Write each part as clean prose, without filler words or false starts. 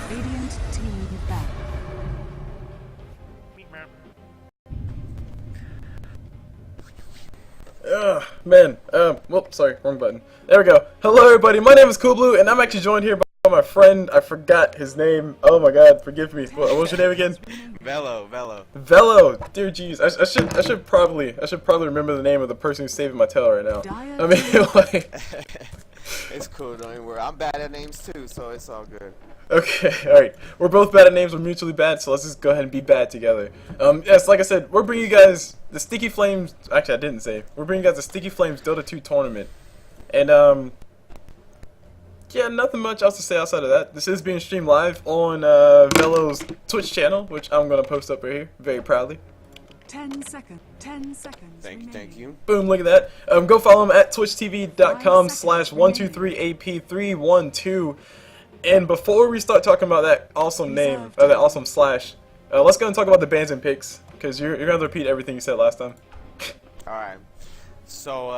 Radiant team back. Man. Whoops, sorry, wrong button. There we go. Hello, everybody. My name is CulBlu, and I'm actually joined here by my friend. I forgot his name. Oh my God, forgive me. What was your name again? Velo. Velo. Dear jeez, I should probably remember the name of the person who's saving my tail right now. I mean, like. It's cool, don't even worry. I'm bad at names too, so it's all good. Okay, alright. We're both bad at names, we're mutually bad, so let's just go ahead and be bad together. Yes, like I said, we're bringing you guys the Sticky Flames, actually I didn't say, we're bringing you guys the Sticky Flames Dota 2 tournament. And, yeah, nothing much else to say outside of that. This is being streamed live on, Velo's Twitch channel, which I'm gonna post up right here, very proudly. 10 seconds. 10 seconds. Thank you. Boom, look at that. Go follow him at twitchtv.com/123ap312. And before we start talking about that awesome name, or that awesome slash, let's go and talk about the bans and picks, because you're going to repeat everything you said last time. Alright. So,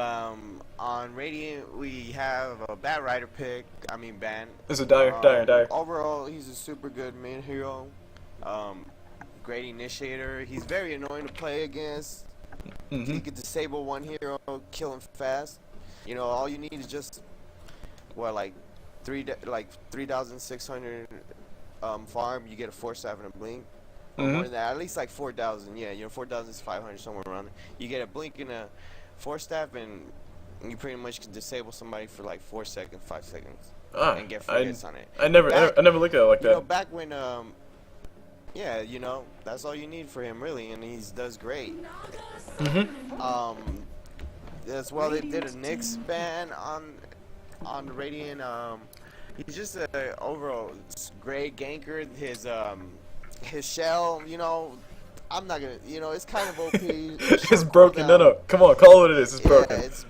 on Radiant, we have a bad rider pick, ban. It's a dire. Overall, he's a super good main hero. Great initiator. He's very annoying to play against. He can disable one hero, kill him fast. You know, all you need is just, what, like 3,600 farm. You get a 4-staff and a blink. More than that, at least like 4,000. Yeah, you know, 4,000 is 500 somewhere around there. You get a blink and a 4-staff, and you pretty much can disable somebody for like 4 seconds, 5 seconds, and get free hits on it. I never looked at it like that. You know, back when yeah, you know, that's all you need for him really, and he does great. As well, they did a Nyx ban on Radiant. He's just a overall great ganker. His shell, you know, I'm not gonna, you know, it's kind of OP. It's broken. No, come on, call it what it is. It's broken. It's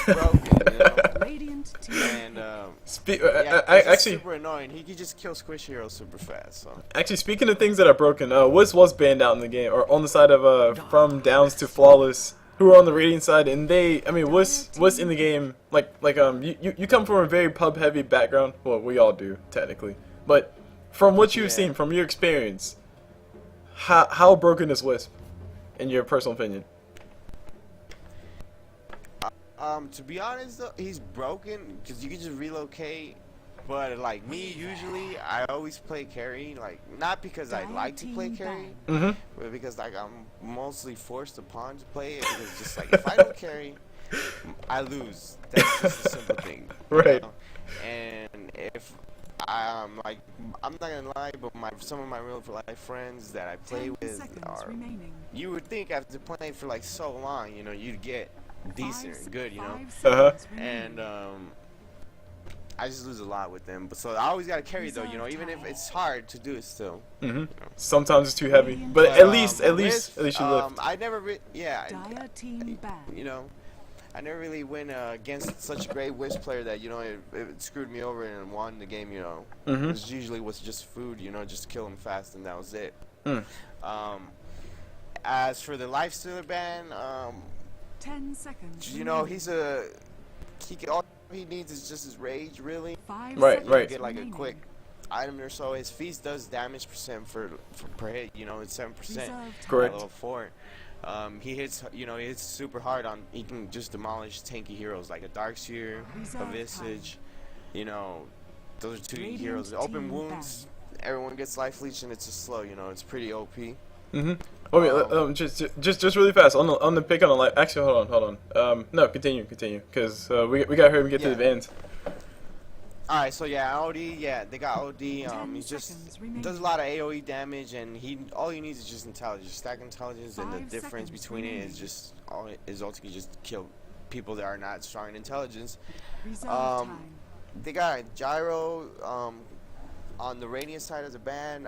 broken. You know? And actually super annoying. He can just kill squish heroes super fast. So actually, speaking of things that are broken, Wiz was banned out in the game, or on the side of from downs to flawless, who were on the Radiant side, and Wiz in the game, you come from a very pub heavy background. Well, we all do technically, but from what you've seen, from your experience, how broken is Wisp, in your personal opinion? To be honest though, he's broken because you can just relocate. But like me, usually I always play carry. Like not because I like to play carry, but because like I'm mostly forced upon to play it. Because just like if I don't carry, I lose. That's just a simple thing, right? Know? And if I'm like, I'm not gonna lie, but some of my real life friends that I play with are. You would think after playing for like so long, you know, you'd get decent and good, you know. And I just lose a lot with them, but so I always gotta carry though, you know, even if it's hard to do it still. You know? Sometimes it's too heavy, but at least you lift. I never, you know, I never really went against such a great Wish player that, you know, it screwed me over and won the game, you know. It usually was just food, you know, just kill him fast and that was it. As for the Lifestealer ban, 10 seconds. You know, all he needs is just his rage, really. Right. Get like a quick item or so. His feast does damage percent per hit. You know, it's 7%. Correct. Level 4. He hits. You know, he hits super hard on. He can just demolish tanky heroes like a Darkseer, a Visage. You know, those are 2 heroes. Open wounds. Everyone gets life leech and it's just slow. You know, it's pretty OP. Okay, just really fast on the pick on the life. Actually, hold on. No, continue, because we got here and get to the bans. All right, so yeah, OD, they got OD. He just does a lot of AOE damage, and all he needs is just intelligence, stack intelligence, and the difference between it is just ultimately just kill people that are not strong in intelligence. They got Gyro on the Radiant side of the ban.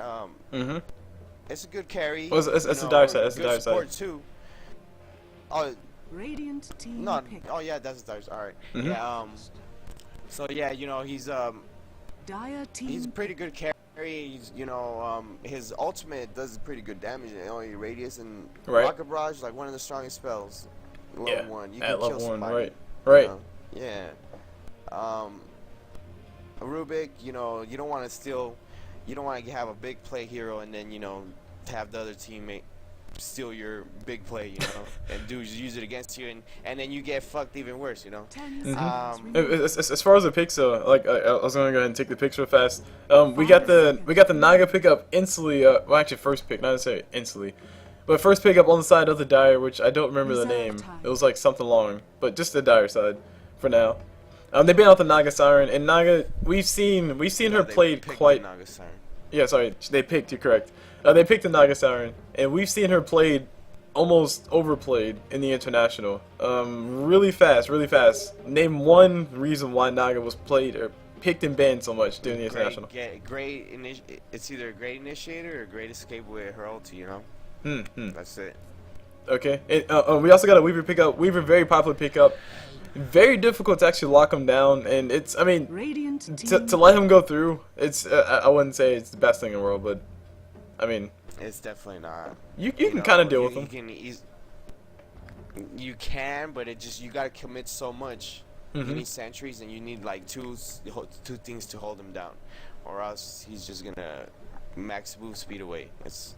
It's a good carry. It's a dire side. It's a dire support side too. Oh, Radiant team. No. Oh yeah, that's a dire side. All right. Yeah. So yeah, you know he's a pretty good carry. He's, you know, his ultimate does pretty good damage. Only radius and rocket barrage, like one of the strongest spells. Level 1. You can kill somebody. Right. Yeah. A Rubik, you know, you don't want to steal you don't want to have a big play hero and then have the other teammate steal your big play, and use it against you, and then you get fucked even worse, 10 Mhm. seconds remaining. As far as the picks though, like I was gonna go ahead and take the picks real fast. We got the Naga pickup instantly. Well, actually, first pick, not necessarily instantly, but first pickup on the side of the Dire, which I don't remember the Reserve name. time. It was like something long, but just the Dire side for now. They banned out the Naga Siren, and Naga, we've seen her They played picked quite. the Naga Siren. Yeah, sorry, they picked. You're correct. They picked the Naga Siren, and we've seen her played almost overplayed in the international. Really fast, really fast. Name one reason why Naga was played or picked and banned so much during the international. It's either a great initiator or a great escape with her ulti, That's it. Okay. And, we also got a Weaver pickup. Weaver, very popular pickup. Very difficult to actually lock him down, and it's, I mean, Radiant team to let him go through, it's, I wouldn't say it's the best thing in the world, but, I mean, It's definitely not. you can kind of deal with him. You can, but you gotta commit so much. You Mhm. need sentries, and you need like two things to hold him down, or else he's just gonna max move speed away. It's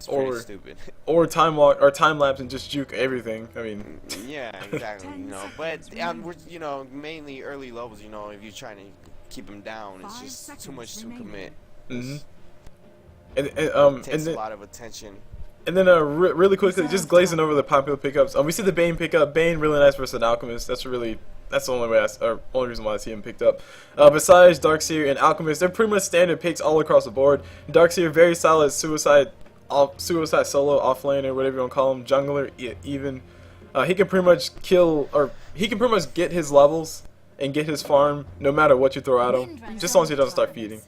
pretty Or- stupid. Or time walk, or time lapse and just juke everything. I mean, Yeah, exactly. 10 But seconds we're mainly early levels. If you're trying to keep him down, it's 5 just too seconds much to remaining. commit. mhm. It And takes then, a lot of attention. and then really quickly, just glazing over the popular pickups. We see the Bane pickup. Bane really nice versus an Alchemist. That's the only way or only reason why I see him picked up. Besides Darkseer and Alchemist, they're pretty much standard picks all across the board. Darkseer, very solid suicide solo offlaner, whatever you want to call him, jungler even. He can pretty much he can pretty much get his levels and get his farm no matter what you throw at him, just as long as he doesn't start feeding.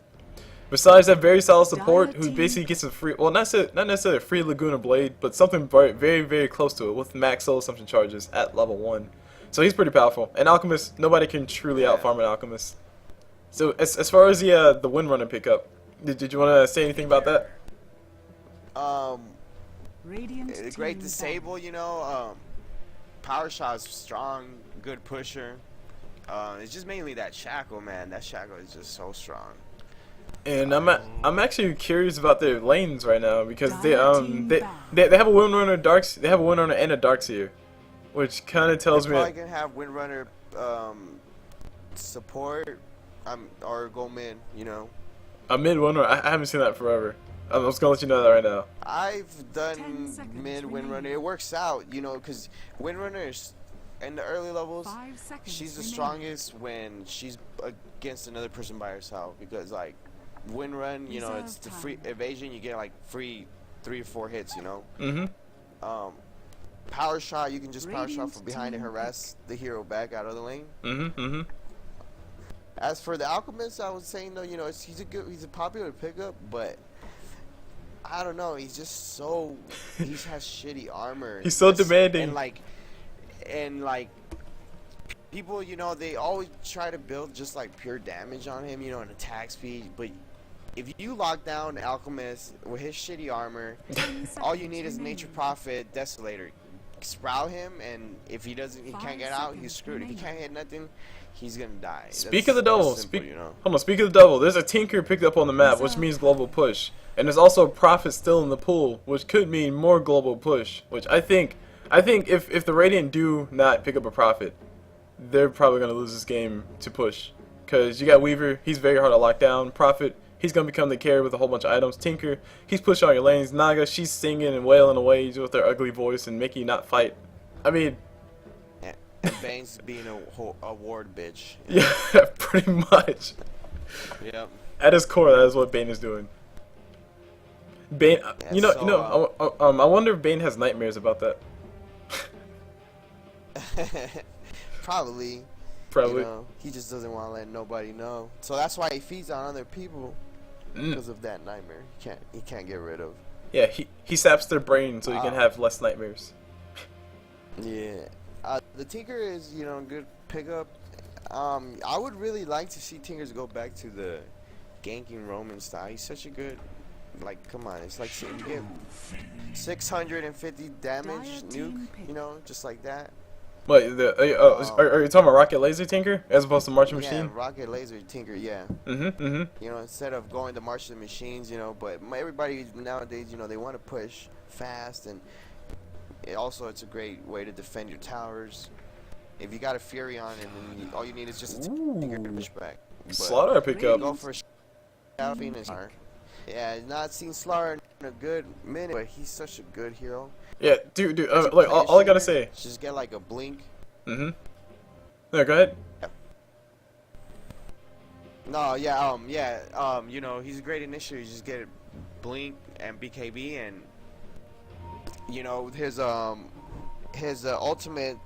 Besides that, very solid support who basically gets a free, well, not necessarily a free Laguna Blade, but something very, very close to it with max soul assumption charges at level 1. So he's pretty powerful. And Alchemist, nobody can truly out-farm an Alchemist. So as far as the Windrunner pickup, did you want to say anything about that? Radiant A team great back. disable, power shot's strong, good pusher. It's just mainly that shackle, man. That shackle is just so strong. And I'm actually curious about their lanes right now because they Team they back. they have a Windrunner they have a Windrunner and a Darkseer, which kind of tells They're me. probably gonna have Windrunner support, or go mid. A mid Windrunner. I haven't seen that forever. I'm just gonna let you know that right now. I've 10 done seconds mid remaining. Windrunner. It works out, because Windrunner is in the early levels. 5 seconds She's the remaining. strongest when she's against another person by herself, because like Windrun, Reserve it's the time. free evasion. You get like free 3 or 4 hits. Mm-hmm. Power shot, you can just power shot Radiant from behind and team harass the hero back out of the lane. Mm-hmm. Mm-hmm. As for the Alchemist, I was saying though, he's a popular pickup, but I don't know, he's just he has shitty armor. He's so Just- demanding. and like people, they always try to build just like pure damage on him, and attack speed, but if you lock down Alchemist with his shitty armor, 10 all you seconds need is remaining. Nature Prophet, Desolator. Sprout him, and if he can't 5 get out, he's seconds screwed. If he remaining. can't hit nothing, he's gonna die. Speak of the double. Simple, Hold on. Speak of the double. There's a Tinker picked up on the map, which means global push, and there's also a Prophet still in the pool, which could mean more global push. Which I think if the Radiant do not pick up a Prophet, they're probably gonna lose this game to push, because you got Weaver. He's very hard to lock down. Prophet. He's gonna become the carry with a whole bunch of items. Tinker. He's pushing on your lanes. Naga. She's singing and wailing away with her ugly voice and making you not fight. I mean. And Bane's being a ward bitch. Yeah, pretty much. Yep. At his core, that is what Bane is doing. Bane, Yeah, so, I wonder if Bane has nightmares about that. Probably. Probably. He just doesn't want to let nobody know. So that's why he feeds on other people, Mm. because of that nightmare. He can't get rid of. Yeah, he saps their brain so he can have less nightmares. Yeah. The Tinker is, good pickup. I would really like to see Tinkers go back to the ganking Roman style. He's such a good, come on, it's like you get 650 damage Dire nuke, team pick. just like that. What the? Are you talking about Rocket Laser Tinker as opposed to Marching Yeah, Machine? Rocket Laser Tinker, yeah. Mm-hmm. You know, instead of going to march the machines, you know, but everybody nowadays, you know, they want to push fast, and it's a great way to defend your towers. If you got a Fury on, and then all you need is just a Tinker to push back. But Slaughter pickup. go for Shadow Phoenix. Yeah, not seen Slaughter in a good minute, but he's such a good hero. Yeah, dude. Like all I gotta say. Just get like a blink. Mm-hmm. No, go ahead. No, you know, he's a great initiator. You just get blink and BKB, and you know his ultimate.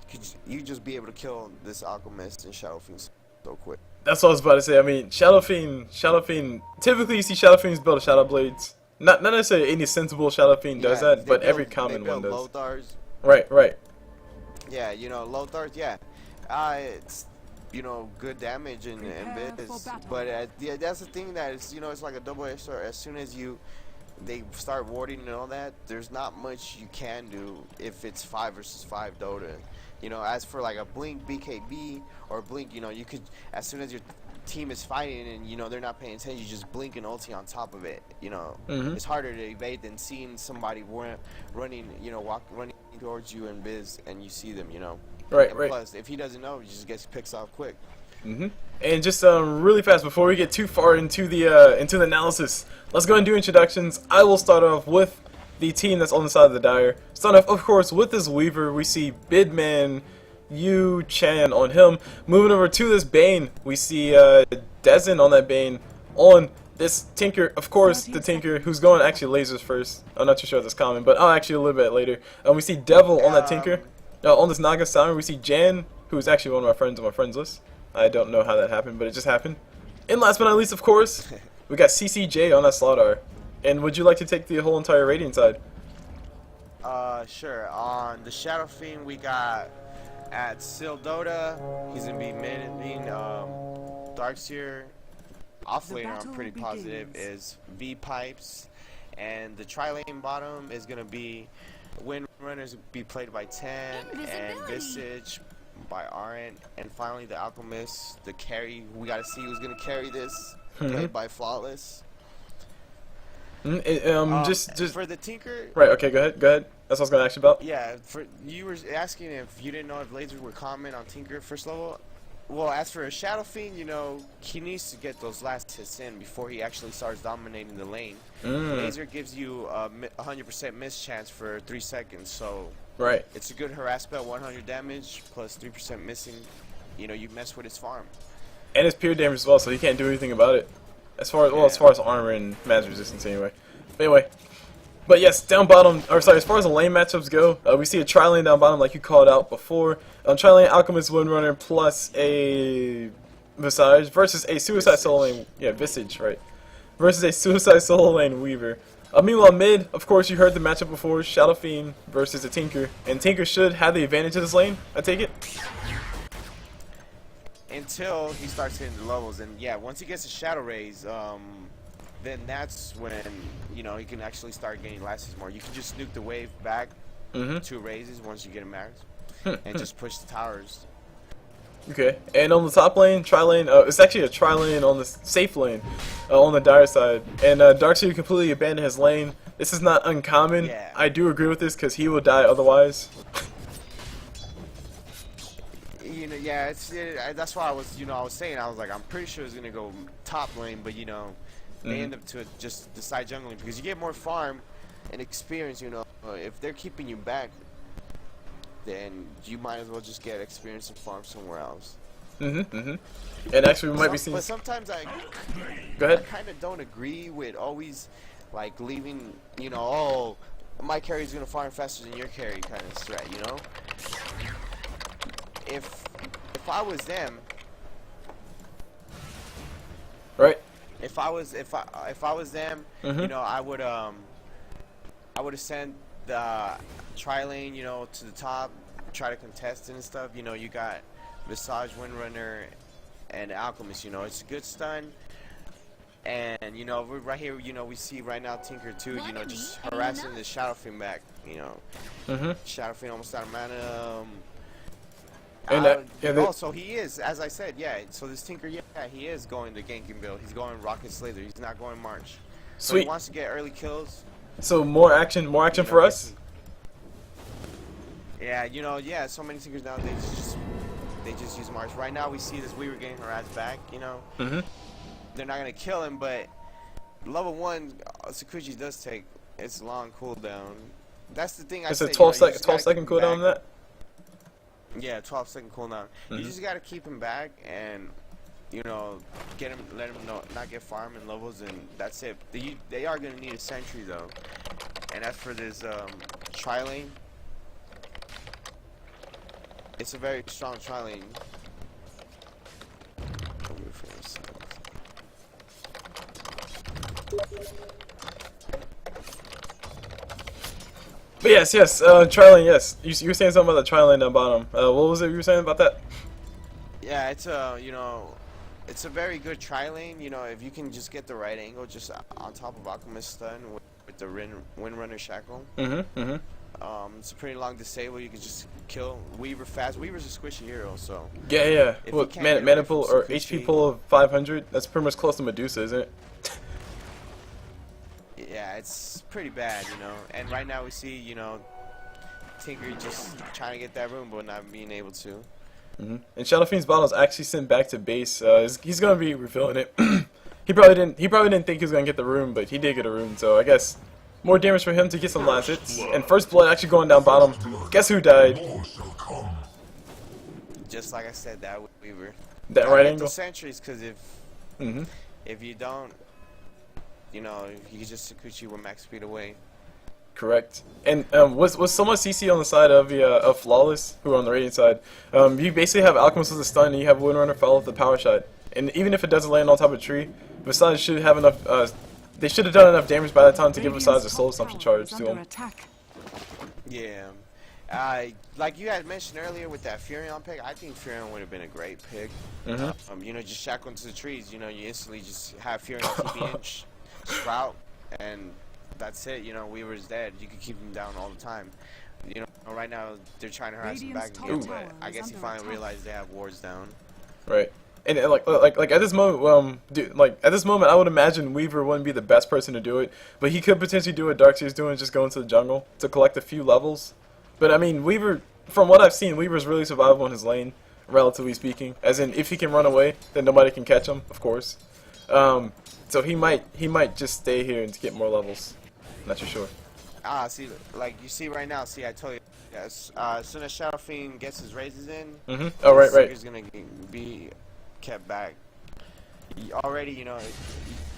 You just be able to kill this Alchemist and Shadow Fiend so quick. That's what I was about to say. I mean, Shadow Fiend. Typically, you see Shadow Fiends build Shadow Blades. Not necessarily any sensible Shadow Fiend does that, but every common one does. Lothars. Right. Yeah, you know, Lothars. Yeah, it's, you know, good damage and biz. But yeah, that's the thing that it's, you know, it's like a double-edged sword. As soon as they start warding and all that, there's not much you can do if it's 5 versus 5 Dota. You know, as for like a Blink BKB or Blink, you know, you could, as soon as your team is fighting and, you know, they're not paying attention, you just blink and ulti on top of it. You know, it's harder to evade than seeing somebody running, you know, running towards you and biz, and you see them, you know. Right. Plus, if he doesn't know, he just gets picked off quick. And just really fast before we get too far into the analysis, let's go and do introductions. I will start off with the team that's on the side of the Dire. Start off, of course, with this Weaver. We see bidman.Yui.Chan on him. Moving over to this Bane, we see Dezen on that Bane. On this Tinker, of course, the Tinker, who's going actually lasers first. I'm not too sure if that's common, but actually a little bit later. We see Devil on that Tinker. On this Naga Salmon, we see Jan, who is actually one of my friends on my friends list. I don't know how that happened, but it just happened. And last but not least, of course, we got CCJ on that Slaughter. And would you like to take the whole entire Radiant side? Sure. On the Shadow Fiend, we got at Dota. He's gonna be managing Darkseer. Offlaner, I'm pretty positive, is V Pipes, and the tri-lane bottom is gonna be Windrunners be played by 10 and Visage by Aren't, and finally the Alchemist, the carry. We gotta see who's gonna carry this. Played by Flawless. Just for the Tinker. Right. Okay. Go ahead. That's what I was gonna ask you about. Yeah. For you were asking if you didn't know if lasers were common on Tinker first level. Well, as for a Shadow Fiend, you know, he needs to get those last hits in before he actually starts dominating the lane. Laser gives you a 100% miss chance for 3 seconds, so right. It's a good harass spell, 100 damage plus 3% missing. You know, you mess with his farm. And it's pure damage as well, so he can't do anything about it. As far as armor and magic resistance anyway. But yes, down bottom, as far as the lane matchups go, we see a tri-lane down bottom like you called out before. Tri-lane Alchemist Windrunner plus a Visage versus a Suicide Solo Lane, Visage, right. Versus a Suicide Solo Lane Weaver. Meanwhile, mid, of course, you heard the matchup before, Shadow Fiend versus a Tinker. And Tinker should have the advantage of this lane, I take it? Until he starts hitting the levels, and yeah, once he gets the Shadow Rays, then that's when, you know, he can actually start getting lasses more. You can just nuke the wave back 2 raises once you get him maxed, and just push the towers. Okay, and on the top lane, tri-lane, it's actually a tri-lane on the safe lane, on the Dire side. And Darkseer completely abandoned his lane. This is not uncommon. Yeah. I do agree with this because he will die otherwise. You know, yeah, that's why I was saying, I was like, I'm pretty sure it's gonna go top lane, but you know, they end up to just decide jungling because you get more farm and experience. You know, if they're keeping you back, then you might as well just get experience and farm somewhere else. And actually, we might be seeing. But sometimes Go ahead. I kind of don't agree with always like leaving. You know, oh, my carry's gonna farm faster than your carry kind of threat. You know. If I was them, right? If I was them, you know, I would have sent the tri-lane, you know, to the top, try to contest it and stuff. You know, you got Visage, Windrunner, and Alchemist. You know, it's a good stun. And you know, right here, you know, we see right now Tinker too. You know, just harassing the Shadow Fiend back. You know, Shadow Fiend almost out of mana. And so he is, as I said, yeah. So this Tinker, yeah, he is going to ganking build. He's going Rocket Slayer. He's not going March. So sweet. he wants to get early kills. So more action for us. Yeah, yeah. So many Tinkers nowadays they just use March. Right now we see this Weaver getting her ass back. They're not gonna kill him, but level 1 Sakuchi does take its long cooldown. That's the thing. It's a 12-second cooldown on that. Yeah, 12-second cooldown. You just gotta keep him back and get him, let him not get farm and levels, and that's it. They are gonna need a sentry though. And as for this tri-lane, it's a very strong tri-lane. But yes, tri-lane, yes. You were saying something about the tri-lane down bottom. What was it you were saying about that? Yeah, it's it's a very good tri-lane. If you can just get the right angle, just on top of Alchemist stun with the Windrunner shackle. It's a pretty long disable. You can just kill Weaver fast. Weaver's a squishy hero, so. Yeah. Well, mana pull or HP pull of 500. That's pretty much close to Medusa, isn't it? Yeah, it's pretty bad, And right now we see, Tinker just trying to get that room, but not being able to. And Shadow Fiend's bottle is actually sent back to base. He's gonna be refilling it. He probably didn't think he was gonna get the room, but he did get a room. So I guess more damage for him to get some last hits. And first blood actually going down bottom. Guess who died? Just like I said, that Weaver. That right angle. Sentries, because if you don't, you can just Sakuchi with max speed away. Correct. And was someone CC on the side of Flawless, who are on the Radiant side? You basically have Alchemist with a stun, and you have Windrunner follow with the power shot. And even if it doesn't land on top of a tree, Visage should have enough. They should have done enough damage by that time to give Visage a soul assumption charge to him. Yeah. Like you had mentioned earlier with that Furion pick, I think Furion would have been a great pick. Just shackle into the trees. You instantly just have Furion TP in, sprout, and that's it. Weaver's dead. You can keep him down all the time. Right now they're trying to harass him back again, but I guess he finally realized they have wards down. Right. And like at this moment, at this moment, I would imagine Weaver wouldn't be the best person to do it, but he could potentially do what Darkseer's doing, just go into the jungle to collect a few levels. But I mean, Weaver, from what I've seen, Weaver's really survivable in his lane, relatively speaking. As in, if he can run away, then nobody can catch him, of course. So he might just stay here and get more levels. Not too sure. See, like you see right now. See, I told you. Yes. As soon as Shadow Fiend gets his raises in, Oh right. He's gonna be kept back. Already,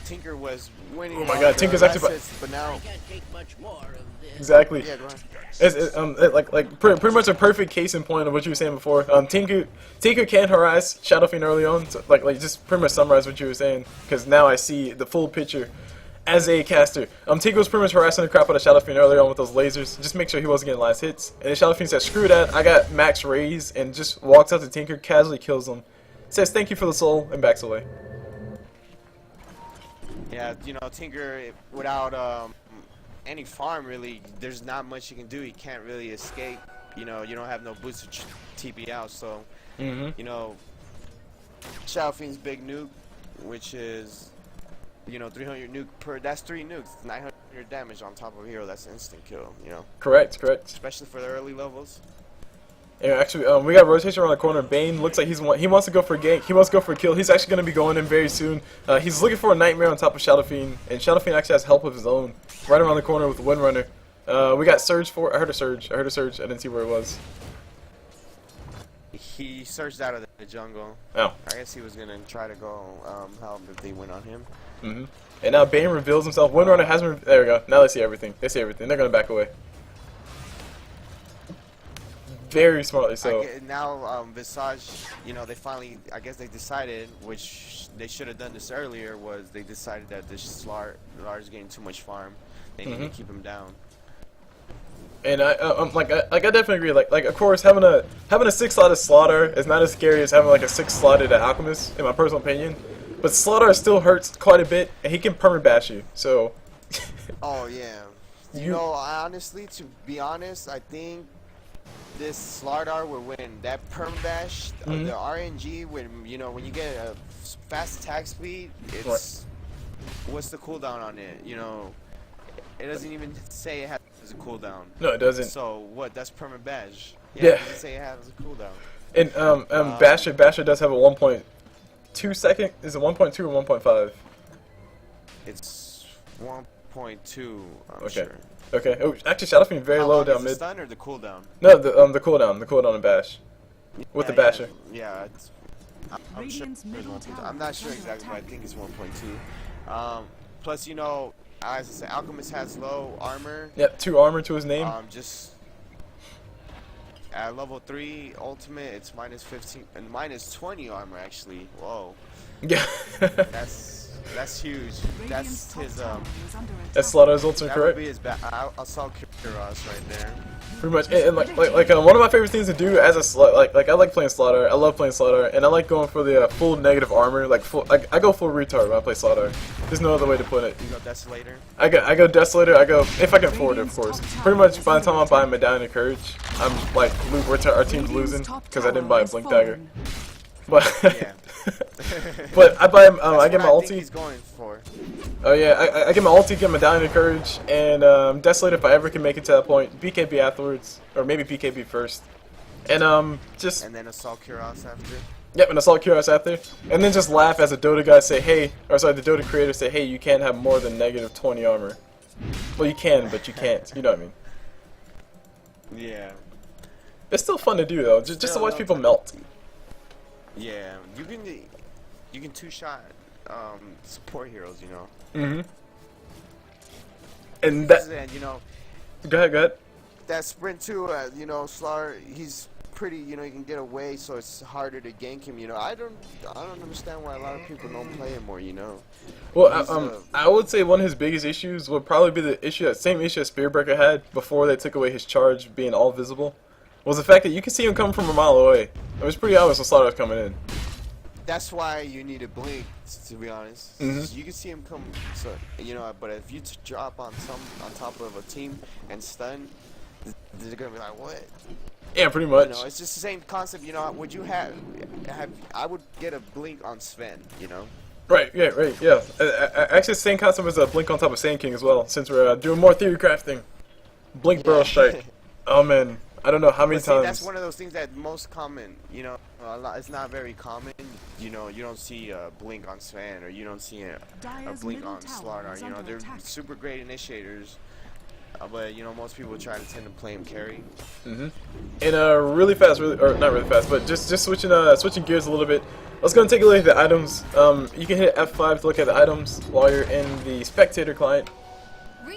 Tinker was winning. Oh my God, Tinker's actually. But now. Exactly. Yeah, go ahead. It's pretty much a perfect case in point of what you were saying before. Tinker can harass Shadow Fiend early on. So, like just pretty much summarize what you were saying, because now I see the full picture. As a caster, Tinker was pretty much harassing the crap out of Shadow Fiend earlier on with those lasers. Just make sure he wasn't getting last hits. And then Shadow Fiend said, "Screw that! I got max raise," and just walks out to Tinker, casually kills him. Says, "Thank you for the soul," and backs away. Yeah, Tinker without any farm really, there's not much you can do. He can't really escape. You don't have no boots to TP out, so Shadow Fiend's big nuke, which is 300 nuke per. That's 3 nukes, 900 damage on top of a hero. That's instant kill. Correct. Especially for the early levels. Yeah, actually, we got rotation around the corner. Bane looks like he wants to go for a gank. He wants to go for a kill. He's actually going to be going in very soon. He's looking for a Nightmare on top of Shadow Fiend, and Shadow Fiend actually has help of his own right around the corner with the Windrunner. We got Surge for. I heard a Surge. I didn't see where it was. He surged out of the jungle. Oh. I guess he was going to try to go help if they went on him. And now Bane reveals himself. Windrunner hasn't. There we go. Now they see everything. They're going to back away. Very smartly so. Now Visage, they finally, I guess they decided, which they should have done this earlier, was they decided that this Slar is getting too much farm. They need to keep him down. And I definitely agree. Like of course having a 6-slotted Slaughter is not as scary as having like a 6-slotted Alchemist, in my personal opinion. But Slaughter still hurts quite a bit, and he can permabash you. So. Oh yeah. Honestly, to be honest, I think this Slardar would win. That permabash, the RNG, when when you get a fast attack speed, it's what's the cooldown on it? It doesn't even say it has a cooldown. No, it doesn't. So what? That's permabash. Yeah. It doesn't say it has a cooldown. And Basher does have a 1.2 second. Is it 1.2 or 1.5? It's 1.2. I'm Okay. sure. Okay. Oh, actually, Shadow Fiend very How low long down is the mid. stun or the cooldown? No, the cooldown in Bash. With the Basher. Yeah. I'm sure Radiant's it's middle 1.2. tower I'm not is sure under exactly, but I attack. think it's 1.2. Plus, as I said, Alchemist has low armor. Yep, 2 armor to his name. Just at level 3 ultimate, it's -15 and -20 armor actually. Whoa, Yeah. that's huge. Radiant's That's top his tower is under That's attack. Slaughter's ultimate, that would correct? be his back. I saw Kiros right there. Pretty much, and one of my favorite things to do as a like I like playing Slaughter. I love playing Slaughter, and I like going for the full negative armor. Like I go full retard when I play Slaughter. There's no other way to put it. You go Desolator. I go Desolator. I go if I can afford it, of course. Pretty much by the time I buy Medallion of Courage, I'm like our team's losing because I didn't buy a Blink Dagger. But Yeah. but I buy I That's get my what I think ulti. he's going for. Oh yeah, I get my ulti, get Medallion of Courage, and Desolator if I ever can make it to that point. BKB afterwards, or maybe BKB first, and just And then Assault Kiros after. yep, and Assault Curious after, and then just laugh as a Dota guy say, hey, or sorry, the Dota creator say, hey, you can't have more than -20 armor. Well, you can, but you can't. You know what I mean? Yeah. It's still fun to do though, just to Still watch no people time. melt. Yeah. You can two-shot support heroes. Mm-hmm. And that. And Go ahead. that sprint too, Slar, he's pretty, he can get away, so it's harder to gank him, I don't understand why a lot of people don't play him more, Well, I would say one of his biggest issues would probably be the same issue that Spearbreaker had before they took away his charge being all visible, was the fact that you could see him coming from a mile away. It was pretty obvious when Slaughter was coming in. That's why you need a blink, to be honest. Mhm. You can see him come, so but if you drop on top of a team and stun, they're gonna be like, what? Yeah, pretty much. It's just the same concept. Would you have? I would get a blink on Sven. Right, yeah. Actually, the same concept as a Blink on top of Sand King as well, since we're doing more theory crafting. Blink Barrel Strike. Oh man, I don't know how many But see, times. that's one of those things that most common. It's not very common. You don't see a blink on Sven, or you don't see a blink on Slardar. They're super great initiators. But most people try to tend to play him carry. And really fast, or not really fast, but just switching gears a little bit. Let's go and take a look at the items. You can hit F5 to look at the items while you're in the spectator client,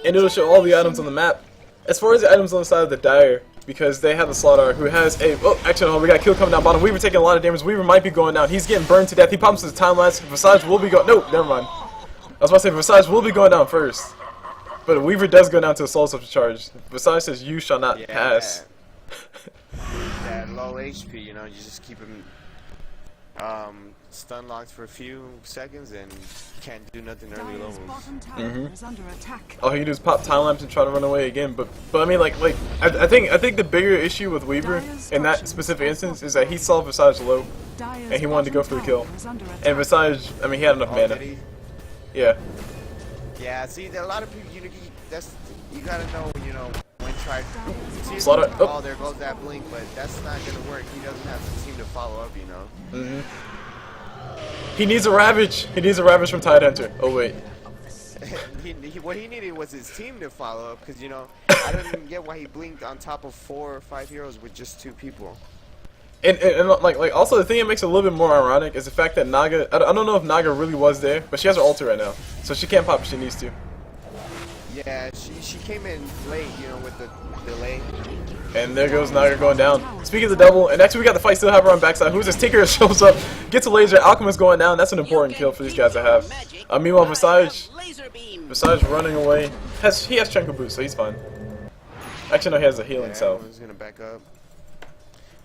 and it'll show all the items on the map. As far as the items on the side of the Dire, because they have the Slaughter, who has a actually no, we got a kill coming down bottom. Weaver taking a lot of damage. Weaver might be going down. He's getting burned to death. He pops his time lapse. Visage will be going. No, never mind. I was about to say Visage will be going down first. But Weaver does go down to a soul subcharge. Visage says, "You shall not pass." That low HP, you just keep him stun locked for a few seconds and can't do nothing early Dire's levels. bottom tower is under attack. All he can do is pop time lapse and try to run away again. But I mean, I think the bigger issue with Weaver in that specific instance is that he saw Visage low Dire's and he wanted to go for the kill. bottom tower is under attack. And Visage, I mean, he had enough mana. Already? Yeah. Yeah, see, there are a lot of people. You gotta know, when try. See, Slaughter. oh, there goes that blink, but that's not gonna work. He doesn't have the team to follow up, He needs a Ravage. He needs a Ravage from Tidehunter. Oh wait. What he needed was his team to follow up, because I don't even get why he blinked on top of 4 or 5 heroes with just 2 people. And also the thing that makes it a little bit more ironic is the fact that Naga. I don't know if Naga really was there, but she has her ulti right now, so she can't pop if she needs to. Yeah, she came in late, with the delay. And there goes Naga going down. Speaking of the double, and actually we got the fight still have her on backside. Who's this? Tinker shows up, gets a laser. Alchemist going down. That's an important kill for these guys to have. Meanwhile, Visage running away. He has Trenko boots, so he's fine. Actually, no, he has a healing Yeah, cell. everyone's gonna back up.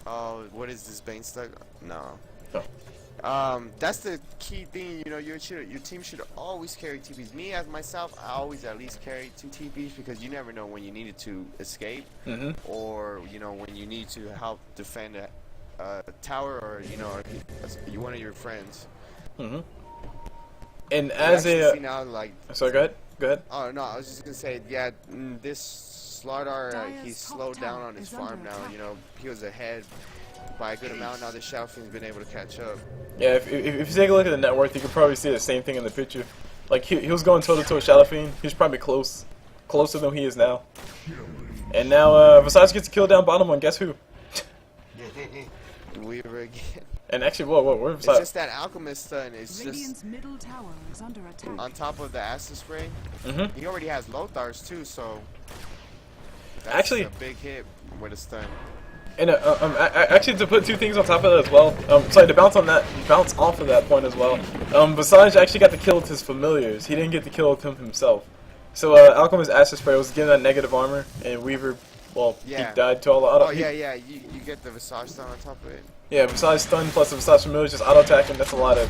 Oh, what is this, Bane stuck? No. Oh. That's the key thing. You know, your team should always carry TPs. Me as myself, I always at least carry 2 TPs because you never know when you needed to escape, or you know when you need to help defend a tower, or you know, one of your friends. And as a now, like, sorry, go ahead. Go ahead. Oh no, I was just gonna say, yeah, this Slardar, he's slowed down on his farm now. You know, he was ahead by a good amount. Now the Shadow Fiend's been able to catch up. Yeah, if you take a look at the net worth, you could probably see the same thing in the picture. Like he was going toe to toe with Shadow Fiend. He was probably closer than he is now. And now Visage gets a kill down bottom on guess who? Weaver again. And actually, whoa, where's It's Visage? just that Alchemist stun is just middle tower is under attack. on top of the acid spray. He already has Lothars too, so that's actually a big hit with a stun. And actually, to put 2 things on top of that as well. Sorry, to bounce off of that point as well. Visage actually got the kill with his familiars. He didn't get the kill with him himself. So Alchemist Acid Spray was getting that negative armor, and Weaver, well, he died to all the auto. Oh yeah, you get the Visage stun on top of it. Yeah, Visage stun plus the Visage familiar just auto attacking. That's a lot of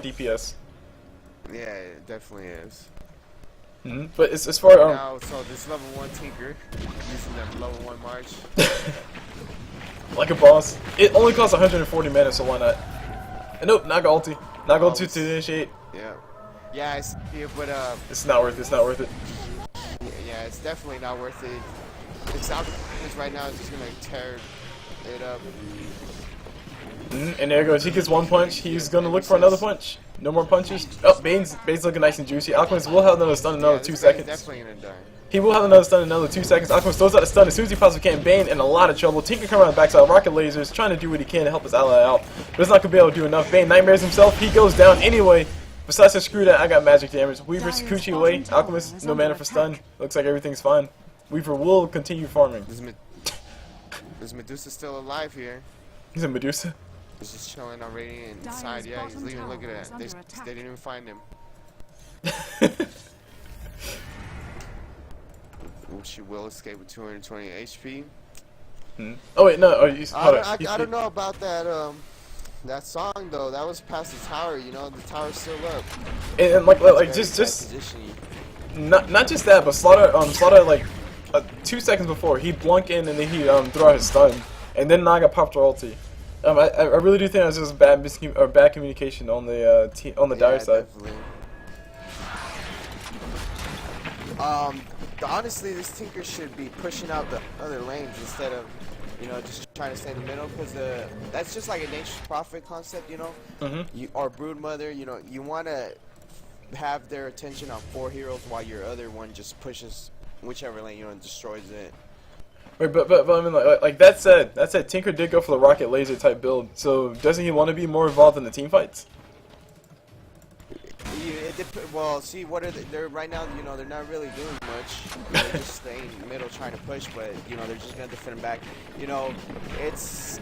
DPS. Yeah, it definitely is. But it's as far now, so this level 1 Tinker using that level 1 March. like a boss. It only costs 140 mana, so why not? And nope, Naga ulti. Naga ulti to initiate. Yeah, I see it, but it's not worth it. It's not worth it. Yeah, it's definitely not worth it. This Alchemist right now is just gonna tear it up. And there goes. He gets 1 punch. He's gonna look for another punch. No more punches. Oh, Bane's looking nice and juicy. Alchemist will have another stun in another 2 seconds. Definitely gonna die. He will have another stun in another 2 seconds. Alchemist throws out the stun as soon as he possibly can. Bane in a lot of trouble. Tinker coming around the backside. Rocket lasers trying to do what he can to help his ally out. But it's not gonna be able to do enough. Bane nightmares himself. He goes down anyway. Besides that, screw that. I got magic damage. Weaver Sakuchi away. Alchemist no mana for stun. Looks like everything's fine. Weaver will continue farming. Is Medusa still alive here? He's a Medusa. He's just chilling on Radiant inside. Yeah, he's leaving. Look at that. They didn't even find him. She will escape with 220 HP. Oh wait, no. Oh, I don't know about that. That song though. That was past the tower. You know, the tower's still up. And like just not just that, but Slaughter like 2 seconds before he blunk in and then he threw out his stun, and then Naga popped her ulti. I really do think it was just bad communication on the dire side. Definitely. Honestly, this Tinker should be pushing out the other lanes instead of, you know, just trying to stay in the middle, because that's just like a Nature's Prophet concept, you know? Or Broodmother, you know, you want to have their attention on 4 heroes while your other one just pushes whichever lane, you know, and destroys it. Wait, but I mean, like that said, Tinker did go for the rocket laser type build. So doesn't he want to be more involved in the team fights? Well, see, what are they're right now? You know, they're not really doing much. They're just staying in the middle, trying to push, but you know, they're just gonna defend back. You know, it's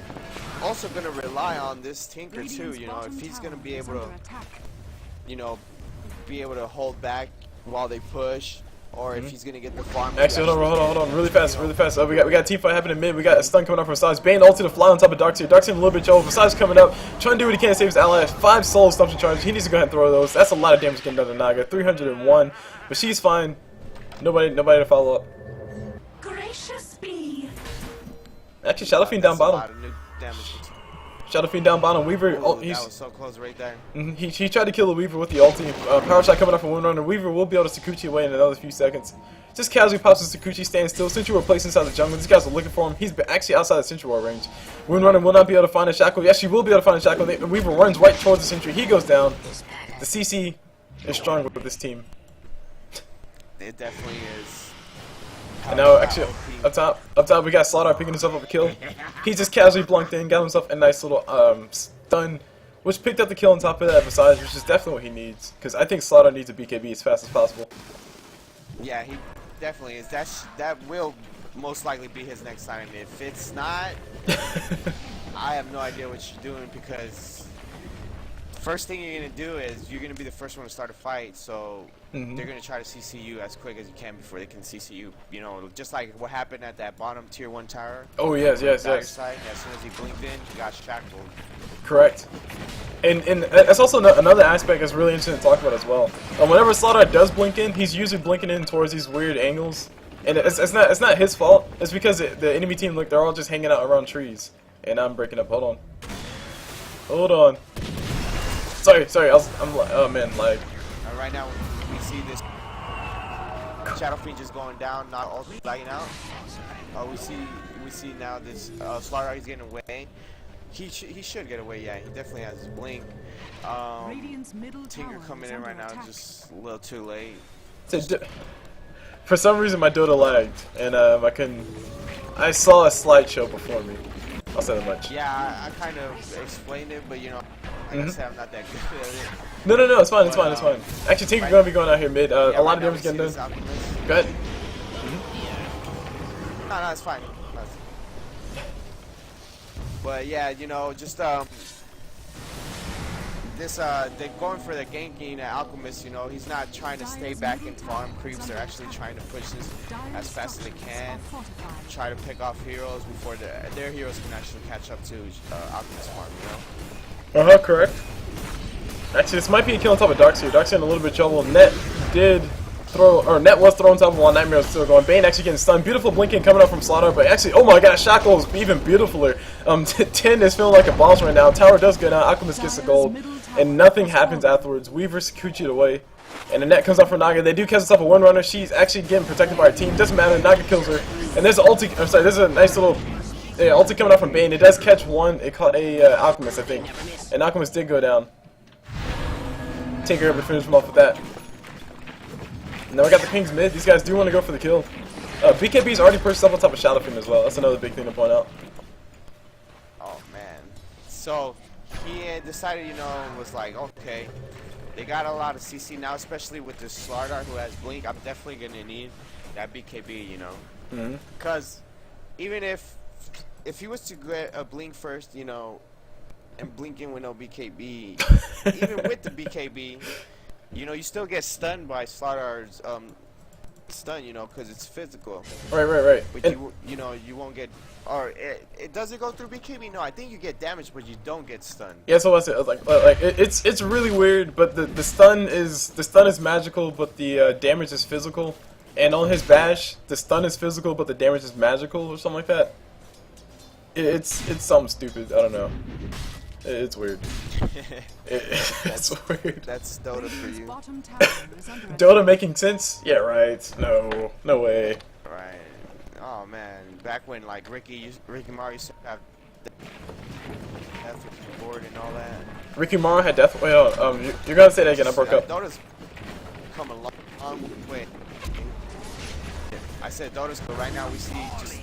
also gonna rely on this Tinker too. You know, if he's gonna be able to, you know, hold back while they push. Or if he's gonna get the farm. Actually, hold on, really fast. Oh, we got a team fight happening mid. We got a stun coming up from Visage. Bane ulti to fly on top of Darkseer. Darkseer a little bit trouble. Visage coming up, trying to do what he can to save his ally. 5 soul assumption charges. He needs to go ahead and throw those. That's a lot of damage getting done to Naga. 301, but she's fine. Nobody to follow up. Gracious be. Actually, Shadow Fiend down bottom. Shadow Fiend down bottom. Weaver. That was so close right there. He tried to kill the Weaver with the ulti. Power shot coming up from Windrunner. Weaver will be able to Sakuchi away in another few seconds. Just casually pops the Sakuchi, standing still. Sentry were placed inside the jungle. These guys are looking for him. He's actually outside the Sentry War range. Windrunner will not be able to find a shackle. Yes, she will be able to find a shackle. Weaver runs right towards the Sentry. He goes down. The CC is strong with this team. It definitely is. And now, actually, up top, we got Slaughter picking himself up a kill. He just casually blunked in, got himself a nice little stun, which picked up the kill on top of that Visage, which is definitely what he needs. Because I think Slaughter needs a BKB as fast as possible. Yeah, he definitely is. That will most likely be his next sign. If it's not, I have no idea what you're doing, because first thing you're going to do is you're going to be the first one to start a fight, so they're going to try to CC you as quick as you can before they can CC you. You know, just like what happened at that bottom tier 1 tower. Oh, yes. Side, as soon as he blinked in, he got shackled. Correct. And that's also another aspect that's really interesting to talk about as well. Whenever Slaughter does blink in, he's usually blinking in towards these weird angles, and it's not his fault. It's because the enemy team, look, they're all just hanging out around trees, and I'm breaking up. Hold on. Sorry. Oh man, like. Right now we see this Shadow Fiend just going down, not also lagging out. We see now this Slaughter is getting away. He should get away, yeah. He definitely has his blink. Tinker coming in right now, just a little too late. For some reason, my Dota lagged, and I saw a slideshow before me. I'll say that much. Yeah, I kind of explained it, but you know, like I said, I'm not that good at it. No, it's fine, it's fine. Actually, Tinker gonna be going out here mid. Yeah, a lot right of damage getting done. Go ahead. No, it's fine. But yeah, you know, just they're going for the ganking Alchemist. You know, he's not trying to stay back and farm creeps. They're actually trying to push this as fast as they can. Try to pick off heroes before their heroes can actually catch up to Alchemist farm. You know. Correct. Actually, this might be a kill on top of Darkseer. Darkseer in a little bit of trouble. Net was throwing top while Nightmare was still going. Bane actually getting stunned. Beautiful blinking coming up from Slaughter, but actually, oh my god, Shackle is even beautifuler. 10 is feeling like a boss right now. Tower does go down. Alchemist gets the gold, and nothing happens afterwards. Weaver secures it away, and the net comes up for Naga. They do catch us up a one runner. She's actually getting protected by her team. Doesn't matter. Naga kills her, and there's an ulti. I'm sorry, there's a nice little ulti coming up from Bane. It does catch one. It caught a Alchemist, I think, and Alchemist did go down. Tinker able to finish him off with that. Now we got the pings mid. These guys do want to go for the kill. BKB's already pushed up on top of Shadow Fiend as well. That's another big thing to point out. Oh man. So he had decided, you know, was like, okay, they got a lot of CC now, especially with this Slaughter who has blink. I'm definitely gonna need that BKB, you know, because even if he was to get a blink first, you know, and blink in with no BKB, even with the BKB. You know, you still get stunned by Slaughter's stun, you know, because it's physical. Right. But you know, you won't get, or it doesn't go through BKB. No, I think you get damage, but you don't get stunned. Yeah, so what's it like? It's really weird, but the stun is magical, but the damage is physical. And on his bash, the stun is physical, but the damage is magical, or something like that. It's something stupid. I don't know. It's weird. It's weird. That's Dota for you. Dota making sense? Yeah, right. No way. Right. Oh man, back when like Ricky Mara used to have death board and all that. Ricky Mara had death. Wait, you're gonna say that again? I broke up. Dota's come a long way. I said Dota's, but right now we see just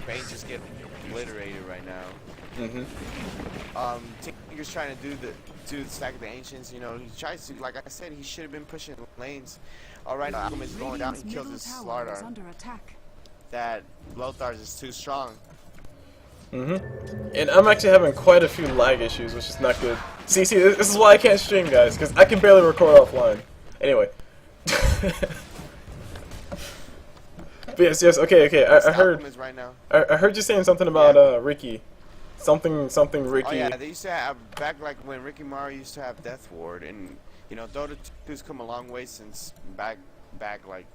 Bane just get obliterated right now. Tinker's trying to do the stack of the ancients. You know, he tries to, like I said, he should have been pushing lanes. All right, Alchemist is going down. He kills his Slaughter. That Lothar's is too strong. And I'm actually having quite a few lag issues, which is not good. See, this is why I can't stream, guys, because I can barely record offline. Anyway. But yes, okay. I heard. Right now. I heard you saying something about Ricky. Something Ricky. Oh yeah, they used to have back like when Ricky Mara used to have Death Ward, and you know Dota 2's come a long way since back like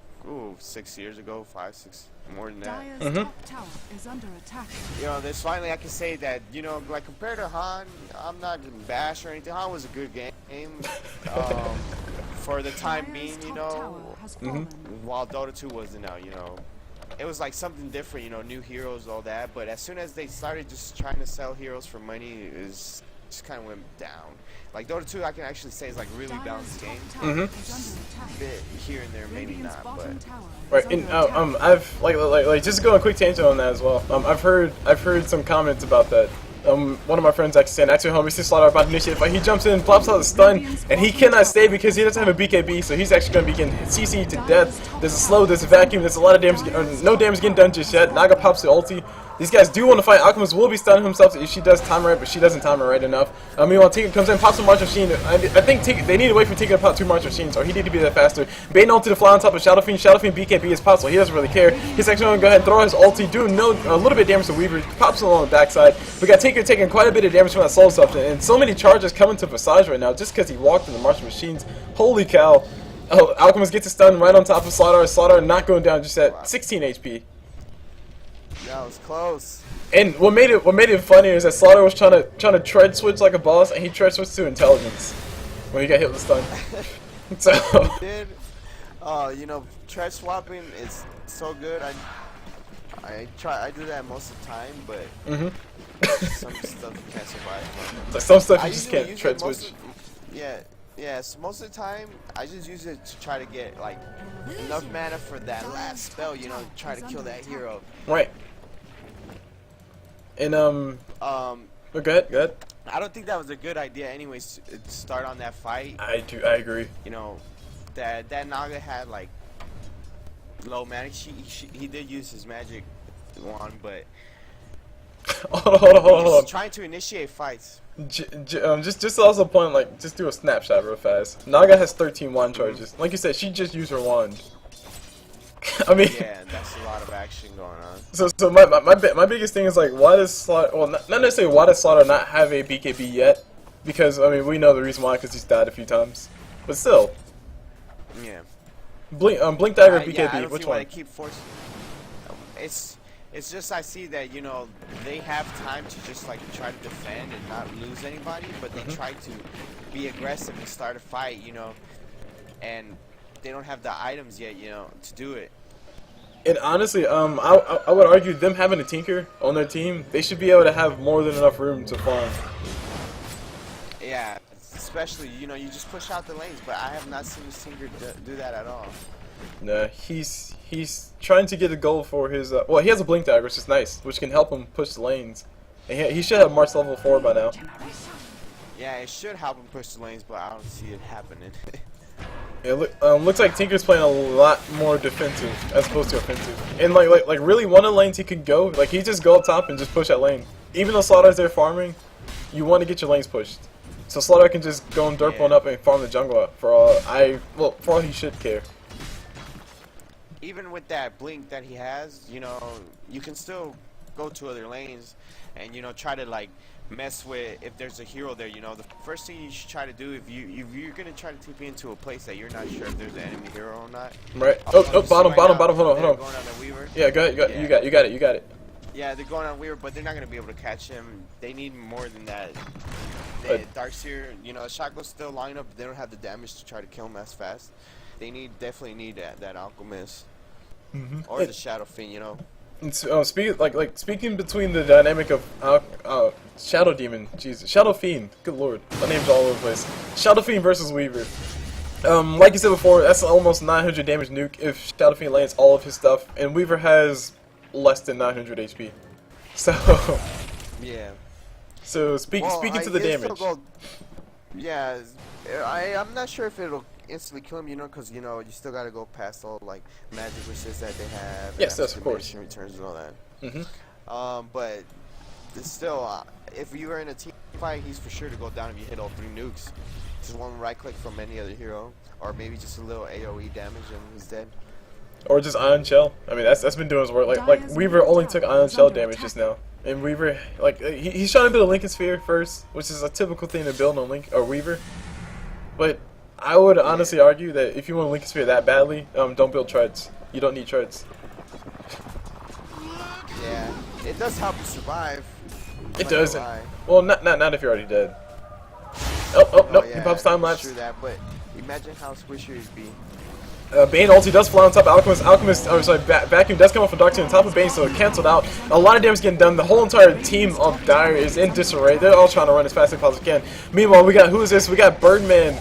6 years ago, 5, 6, more than that. Top tower is under attack. You know, there's finally I can say that, you know, like compared to Han, I'm not gonna bash or anything. Han was a good game. For the time being, you know, while Dota 2 wasn't out, you know. It was like something different, you know, new heroes, all that. But as soon as they started just trying to sell heroes for money, it just kind of went down. Like Dota 2, I can actually say is like really balanced game. Bit here and there, maybe not, but. Right, and I've like just to go on a quick tangent on that as well. I've heard some comments about that. One of my friends actually saying, actually, homie, see Slaughter about to initiate fight. He jumps in, plops out the stun, and he cannot stay because he doesn't have a BKB, so he's actually going to be getting CC'd to death. There's a slow, there's a vacuum, there's a lot of damage, no damage getting done just yet. Naga pops the ulti. These guys do want to fight. Alchemist will be stunning himself if she does time it right, but she doesn't time it right enough. Meanwhile, Tinker comes in, pops a March Machine. I think they need to wait for Tinker to pop 2 March Machines, or he need to be that faster. Bane ulti to fly on top of Shadow Fiend. Shadow Fiend BKB is possible. He doesn't really care. He's actually going to go ahead and throw his ulti, do a little bit of damage to Weaver. Pops it along the backside. We got Tinker Tinker taking quite a bit of damage from that soul substance, and so many charges coming to Visage right now just because he walked in the Martian Machines. Holy cow. Oh, Alchemist gets a stun right on top of Slaughter. Slaughter not going down, just at 16 HP. That was close. And what made it funnier is that Slaughter was trying to tread switch like a boss, and he tread switched to intelligence when he got hit with a stun. So Did you know, tread swapping is so good. I do that most of the time, but some stuff you can't survive. like some stuff you I just usually can't use tread it most switch. so most of the time I just use it to try to get like enough mana for that last spell, you know, try to kill that hero. Right. And oh, go ahead. I don't think that was a good idea anyways to start on that fight. I agree. You know, that Naga had like low mana. He did use his magic wand, but hold on. he's trying to initiate fights. Just to also point, like, just do a snapshot real fast. Naga has 13 wand charges. Like you said, she just used her wand. I mean, Yeah, that's a lot of action going on. so my biggest thing is like, why does Slaughter? Well, not necessarily why does Slaughter not have a BKB yet? Because I mean, we know the reason why, because he's died a few times. But still, Yeah. Blink Dagger BKB. Yeah, I don't Which see why one? they keep forcing. It's just I see that, you know, they have time to just like try to defend and not lose anybody, but they try to be aggressive and start a fight, you know, and they don't have the items yet, you know, to do it. And honestly, I would argue them having a Tinker on their team, they should be able to have more than enough room to farm. Yeah, especially, you know, you just push out the lanes, but I have not seen the Tinker do that at all. Nah, he's trying to get a goal for his. Well, he has a Blink Dagger, which is nice, which can help him push the lanes. And he should have March level 4 by now. Yeah, it should help him push the lanes, but I don't see it happening. It looks like Tinker's playing a lot more defensive as opposed to offensive. And like really, one of the lanes he could go, like he just go up top and just push that lane. Even though Slaughter's there farming, you want to get your lanes pushed. So Slaughter can just go and derp one up and farm the jungle up for all for all he should care. Even with that blink that he has, you know, you can still go to other lanes and, you know, try to like mess with if there's a hero there. You know, the first thing you should try to do if you're gonna try to TP into a place that you're not sure if there's an enemy hero or not. Right. Oh, bottom, hold on. Going on the Weaver. Yeah, go ahead. You got it. Yeah, they're going on Weaver, but they're not gonna be able to catch him. They need more than that. Darkseer, you know, Shaco's still lining up, but they don't have the damage to try to kill him as fast. They definitely need that Alchemist. Or the Shadow Fiend, you know. Speaking between the dynamic of Shadow Demon, Jesus, Shadow Fiend, good lord, my name's all over the place. Shadow Fiend versus Weaver. Like you said before, that's almost 900 damage nuke if Shadow Fiend lands all of his stuff, and Weaver has less than 900 HP. So yeah. So speaking to the damage. Yeah, I'm not sure if it'll instantly kill him, you know, because, you know, you still got to go past all like magic resist that they have. Yes, of course. Returns and all that. But it's still, if you were in a team fight, he's for sure to go down if you hit all 3 nukes. Just one right click from any other hero, or maybe just a little AOE damage and he's dead. Or just Ion Shell. I mean, that's been doing his work. Like Weaver only took Ion Shell damage just now, and Weaver he's trying to build a Lincoln Sphere first, which is a typical thing to build on Weaver. But I would honestly argue that if you want a Lincoln Sphere that badly, don't build treads. You don't need treads. Yeah, it does help you survive. It doesn't. Well, not if you're already dead. Oh, nope. Yeah, he pops time lapse. True that, but imagine how squishy it'd be. Bane ulti does fly on top of Alchemist, Vacuum does come off from Darkseer on top of Bane, so it canceled out. A lot of damage getting done. The whole entire team of Dire is in disarray. They're all trying to run as fast as they possibly can. Meanwhile, we got, who is this? We got Birdman.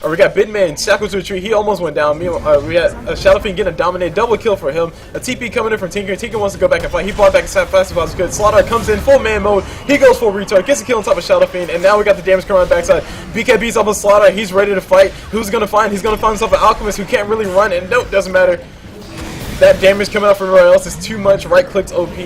Or we got Bidman, shackled to a tree, he almost went down. Meanwhile, we got Shadow Fiend getting a dominate, double kill for him. A TP coming in from Tinker. Tinker wants to go back and fight. He fought back as fast as possible. Slaughter comes in full man mode. He goes full retard, gets a kill on top of Shadow Fiend, and now we got the damage coming on the backside. BKB's up with Slaughter. He's ready to fight. Who's gonna find? He's gonna find himself an Alchemist who can't really run, and nope, doesn't matter. That damage coming out from everyone else is too much. Right click's OP,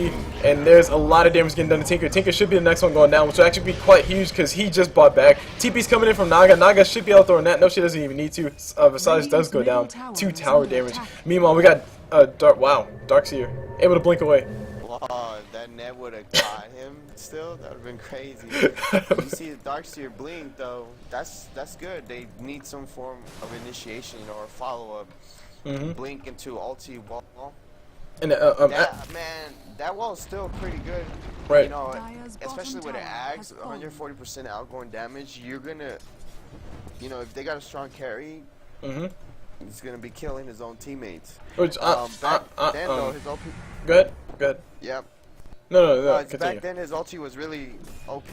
and there's a lot of damage getting done to Tinker. Tinker should be the next one going down, which will actually be quite huge because he just bought back. TP's coming in from Naga. Naga should be able to throw a net. No, she doesn't even need to. Visage does go down. 2 tower damage. Meanwhile, we got Darkseer able to blink away. Wow, that net would have got him. still, that would have been crazy. You see the Darkseer blink though, that's good. They need some form of initiation, you know, or follow up. Blink into ulti wall. And Man, that wall is still pretty good. Right. You know, especially with an Axe, 140% outgoing damage. You're gonna, you know, if they got a strong carry, he's gonna be killing his own teammates. Which back then though, his OP. Good. Yep. No. Back then his ulti was really OP.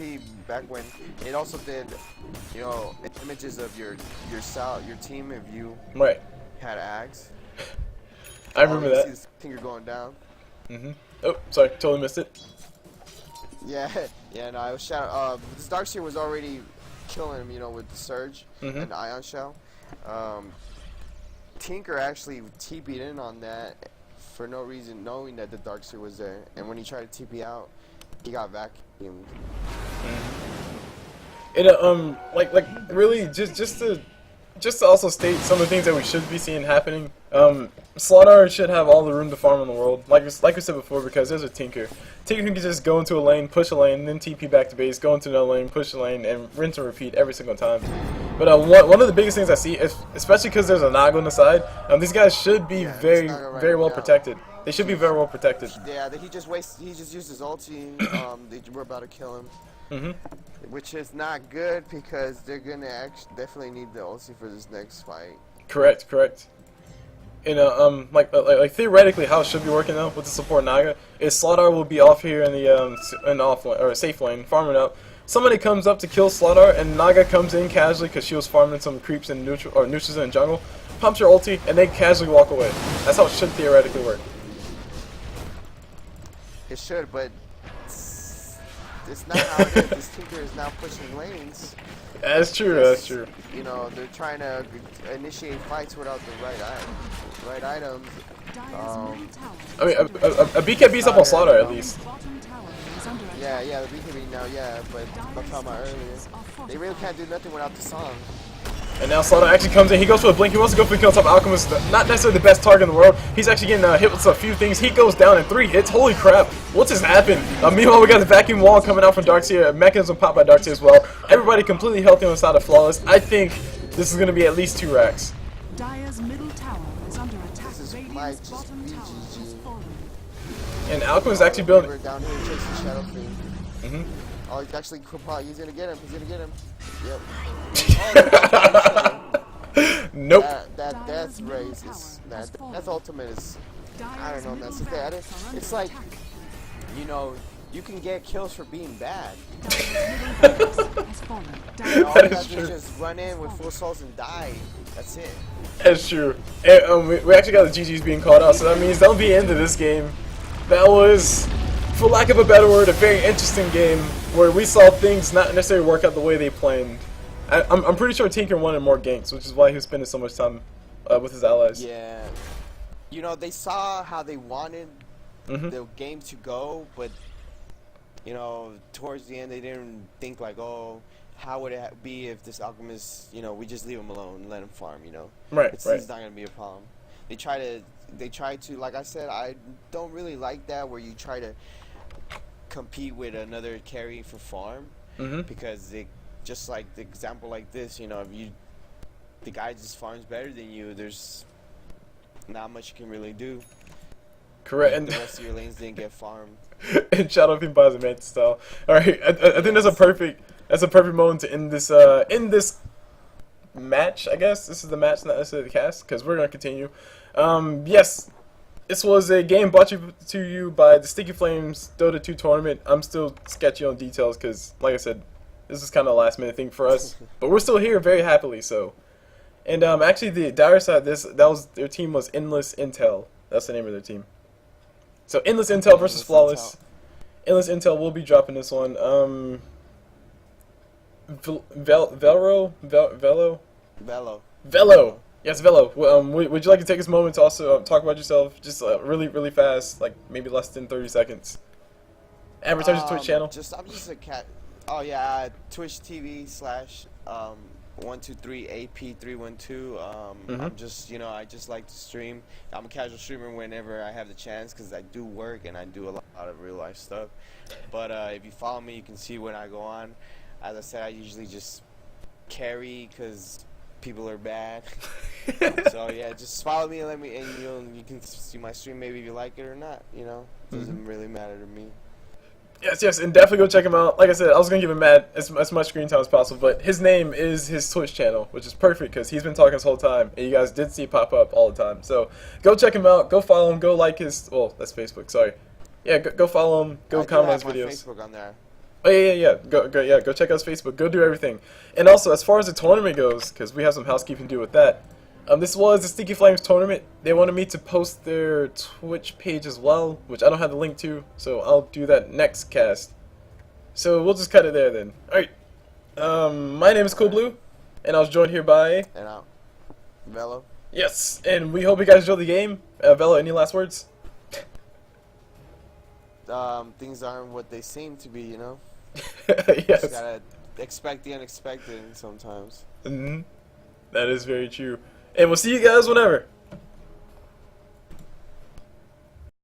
Back when it also did, you know, images of your team if you had Axe. I remember that. See his finger going down. Oh, sorry, totally missed it. Yeah, no, I was shout. This Darkseer was already killing him, you know, with the Surge and Ion Shell. Tinker actually TP'd in on that for no reason, knowing that the Darkseer was there. And when he tried to TP out, he got vacuumed. It like really just to also state some of the things that we should be seeing happening. Slaughter should have all the room to farm in the world, like we said before, because there's a Tinker. Tinker can just go into a lane, push a lane, then TP back to base, go into another lane, push a lane, and rinse and repeat every single time. But one of the biggest things I see, especially because there's a Naga on the side, these guys should be very well protected. They should be very well protected. Yeah, he just used his ulti. They were about to kill him. Which is not good because they're gonna definitely need the ulti for this next fight. Correct. You know, like theoretically, how it should be working though with the support Naga is Slaughter will be off here in the off lane, or safe lane, farming up. Somebody comes up to kill Slaughter, and Naga comes in casually because she was farming some creeps in neutral or neutrals in jungle, pumps her ulti, and they casually walk away. That's how it should theoretically work. It should, but it's not how it is. This Tinker is now pushing lanes. That's true. You know, they're trying to initiate fights without the right items. I mean, a BKB's up on Slaughter at least. Yeah, the BKB now, but I'm talking about earlier. They really can't do nothing without the song. And now Slaughter actually comes in. He goes for a blink. He wants to go for the kill top. Alchemist, not necessarily the best target in the world. He's actually getting hit with a few things. He goes down in 3 hits. Holy crap. What just happened? Meanwhile, we got the vacuum wall coming out from Darkseer. Mechanism popped by Darkseer as well. Everybody completely healthy on the side of Flawless. I think this is going to be at least 2 racks. Dire's middle tower is under attack. This might just be GG. And Alchemist is actually building. Down here chasing Shadow Fiend. Oh, he's actually he's gonna get him. Yep. Nope. That death race is that ultimate is, I don't know, it's like, you know, you can get kills for being bad. All you have to do is just run in with full souls and die. That's it. That's true. And, we actually got the GGs being called out, so that means that'll be the end of this game. That was, for lack of a better word, a very interesting game where we saw things not necessarily work out the way they planned. I'm pretty sure Tinker wanted more ganks, which is why he was spending so much time with his allies. Yeah. You know, they saw how they wanted the game to go, but, you know, towards the end they didn't think like, oh, how would it be if this Alchemist, you know, we just leave him alone and let him farm, you know? It's not going to be a problem. They try to, like I said, I don't really like that where you try to compete with another carry for farm, because it, just like the example like this, you know, if the guy just farms better than you, there's not much you can really do. Correct. And the rest of your lanes didn't get farmed. And Shadow Fiend buys a Mantis style. All right, I think that's a perfect moment to end this match. I guess this is the match, not necessarily the cast, because we're gonna continue. Yes, this was a game brought to you by the Sticky Flames Dota 2 tournament. I'm still sketchy on details because, like I said, this is kind of a last minute thing for us, but we're still here very happily. So, and actually, the Dire side, their team was Endless Intel. That's the name of their team. So Endless Intel versus Flawless. Endless Intel will be dropping this one. Velo. Yes, Velo. Would you like to take this moment to also talk about yourself, just really fast, like maybe less than 30 seconds? Advertise your Twitch channel. I'm just a cat. Oh yeah, Twitch TV / 123 AP312. I'm just, you know, I just like to stream. I'm a casual streamer whenever I have the chance because I do work and I do a lot of real life stuff. But if you follow me, you can see when I go on. As I said, I usually just carry because people are bad. So yeah, just follow me and you can see my stream maybe if you like it or not. You know, doesn't really matter to me. Yes, and definitely go check him out. Like I said, I was gonna give him Matt as much screen time as possible, but his name is his Twitch channel, which is perfect because he's been talking this whole time, and you guys did see it pop up all the time. So go check him out, go follow him, go like his. Well, that's Facebook. Sorry. Yeah, go follow him, go comment on his videos. Facebook on there. Oh yeah. Go check out his Facebook. Go do everything. And also, as far as the tournament goes, because we have some housekeeping to do with that. This was the Sticky Flames tournament. They wanted me to post their Twitch page as well, which I don't have the link to, so I'll do that next cast. So we'll just cut it there then. Alright. My name is CulBlu, and I was joined here by... And I'm Velo. Yes, and we hope you guys enjoyed the game. Velo, any last words? Things aren't what they seem to be, you know? Yes. Just gotta expect the unexpected sometimes. That is very true. And we'll see you guys whenever.